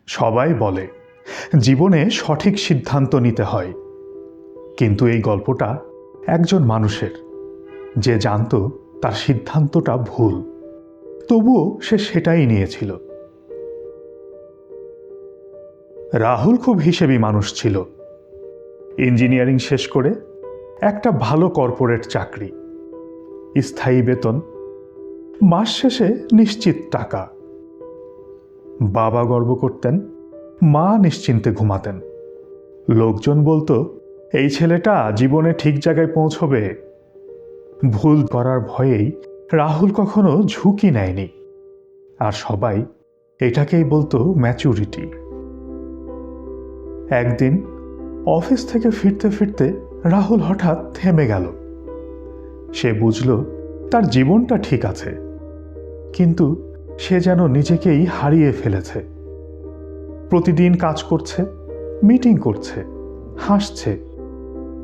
সবাই বলে জীবনে সঠিক সিদ্ধান্ত নিতে হয়, কিন্তু এই গল্পটা একজন মানুষের, যে জানতো তার সিদ্ধান্তটা ভুল, তবুও সে সেটাই নিয়েছিল। রাহুল খুব হিসেবি মানুষ ছিল। ইঞ্জিনিয়ারিং শেষ করে একটা ভালো কর্পোরেট চাকরি, স্থায়ী বেতন, মাস শেষে নিশ্চিত টাকা। বাবা গর্ব করতেন, মা নিশ্চিন্তে ঘুমাতেন। লোকজন বলতো এই ছেলেটা জীবনে ঠিক জায়গায় পৌঁছবে। ভুল করার ভয়েই রাহুল কখনো ঝুঁকি নেয়নি, আর সবাই এটাকেই বলতো ম্যাচুরিটি। একদিন অফিস থেকে ফিরতে ফিরতে রাহুল হঠাৎ থেমে গেল। সে বুঝল তার জীবনটা ঠিক আছে, কিন্তু সে যেন নিজেকেই হারিয়ে ফেলেছে। প্রতিদিন কাজ করছে, মিটিং করছে, হাসছে,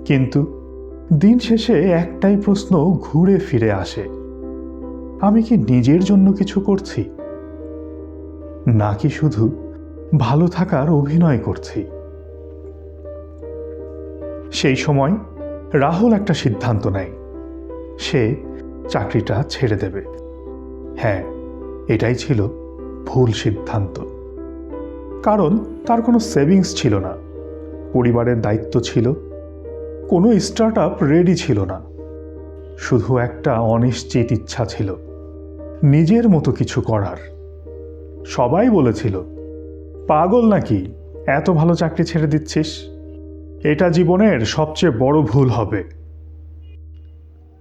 কিন্তু দিন শেষে একটাই প্রশ্ন ঘুরে ফিরে আসে, আমি কি নিজের জন্য কিছু করছি, নাকি শুধু ভালো থাকার অভিনয় করছি? সেই সময় রাহুল একটা সিদ্ধান্ত নেয়, সে চাকরিটা ছেড়ে দেবে। হ্যাঁ, এটাই ছিল ভুল সিদ্ধান্ত, কারণ তার কোনো সেভিংস ছিল না, পরিবারের দায়িত্ব ছিল, কোনো স্টার্ট আপ রেডি ছিল না, শুধু একটা অনিশ্চিত ইচ্ছা ছিল নিজের মতো কিছু করার। সবাই বলেছিল, পাগল নাকি, এত ভালো চাকরি ছেড়ে দিচ্ছিস, এটা জীবনের সবচেয়ে বড় ভুল হবে।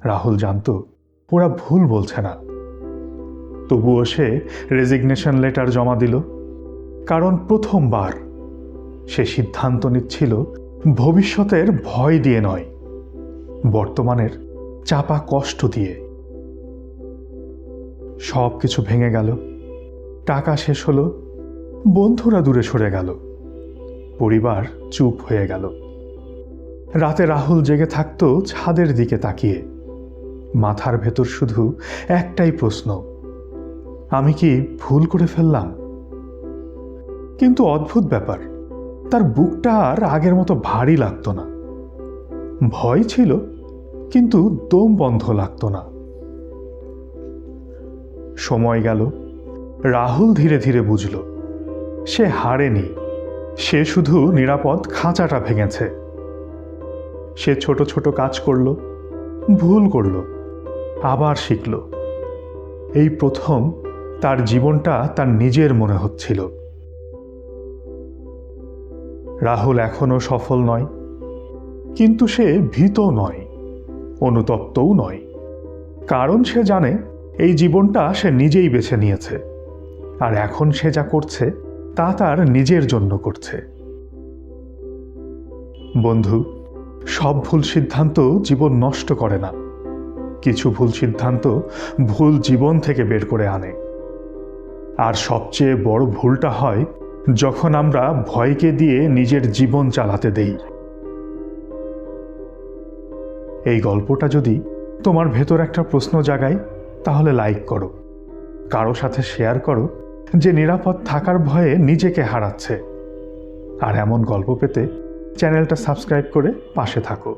রাহুল জানতো ওরা ভুল বলছে না, তবুও সে রেজিগনেশন লেটার জমা দিল, কারণ প্রথমবার সে সিদ্ধান্ত নিচ্ছিল ভবিষ্যতের ভয় দিয়ে নয়, বর্তমানের চাপা কষ্ট দিয়ে। সব কিছু ভেঙে গেল, টাকা শেষ হলো, বন্ধুরা দূরে সরে গেল, পরিবার চুপ হয়ে গেল। রাতে রাহুল জেগে থাকতো ছাদের দিকে তাকিয়ে, মাথার ভেতর শুধু একটাই প্রশ্ন, আমি কি ভুল করে ফেললাম? কিন্তু অদ্ভুত ব্যাপার, তার বুকটা আর আগের মতো ভারী লাগতো না। ভয় ছিল, কিন্তু দম বন্ধ লাগতো না। সময় গেল, রাহুল ধীরে ধীরে বুঝল সে হারেনি, সে শুধু নিরাপদ খাঁচাটা ভেঙেছে। সে ছোট ছোট কাজ করল, ভুল করল, আবার শিখল। এই প্রথম তার জীবনটা তার নিজের মনে হচ্ছিল। রাহুল এখনো সফল নয়, কিন্তু সে ভীত নয়, অনুতপ্তও নয়, কারণ সে জানে এই জীবনটা সে নিজেই বেছে নিয়েছে, আর এখন সে যা করছে তা তার নিজের জন্য করছে। বন্ধু, সব ভুল সিদ্ধান্ত জীবন নষ্ট করে না, কিছু ভুল সিদ্ধান্ত ভুল জীবন থেকে বের করে আনে। আর সবচেয়ে বড় ভুলটা হয় যখন আমরা ভয়কে দিয়ে নিজের জীবন চালাতে দেই। এই গল্পটা যদি তোমার ভেতর একটা প্রশ্ন জাগায়, তাহলে লাইক করো, কারো সাথে শেয়ার করো যে নিরাপদ থাকার ভয়ে নিজেকে হারাচ্ছে। আর এমন গল্প পেতে চ্যানেলটা সাবস্ক্রাইব করে পাশে থাকো।